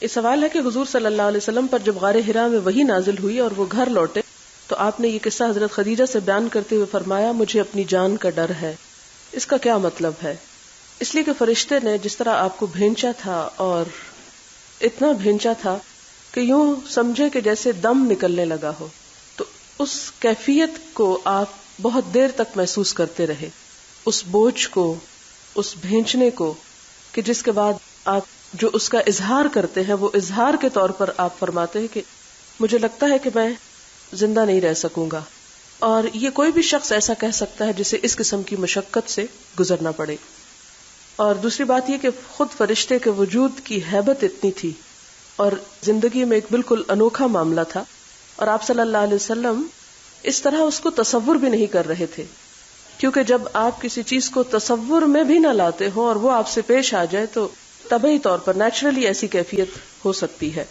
یہ سوال ہے کہ حضور صلی اللہ علیہ وسلم پر جب غار حرا میں وحی نازل ہوئی اور وہ گھر لوٹے تو آپ نے یہ قصہ حضرت خدیجہ سے بیان کرتے ہوئے فرمایا مجھے اپنی جان کا ڈر ہے. اس کا کیا مطلب ہے؟ اس لیے کہ فرشتے نے جس طرح آپ کو بھینچا تھا اور اتنا بھینچا تھا کہ یوں سمجھے کہ جیسے دم نکلنے لگا ہو، تو اس کیفیت کو آپ بہت دیر تک محسوس کرتے رہے، اس بوجھ کو، اس بھینچنے کو، کہ جس کے بعد آپ جو اس کا اظہار کرتے ہیں وہ اظہار کے طور پر آپ فرماتے ہیں کہ مجھے لگتا ہے کہ میں زندہ نہیں رہ سکوں گا. اور یہ کوئی بھی شخص ایسا کہہ سکتا ہے جسے اس قسم کی مشقت سے گزرنا پڑے. اور دوسری بات یہ کہ خود فرشتے کے وجود کی ہیبت اتنی تھی اور زندگی میں ایک بالکل انوکھا معاملہ تھا، اور آپ صلی اللہ علیہ وسلم اس طرح اس کو تصور بھی نہیں کر رہے تھے، کیونکہ جب آپ کسی چیز کو تصور میں بھی نہ لاتے ہو اور وہ آپ سے پیش آ جائے تو طبعی طور پر نیچرلی ایسی کیفیت ہو سکتی ہے.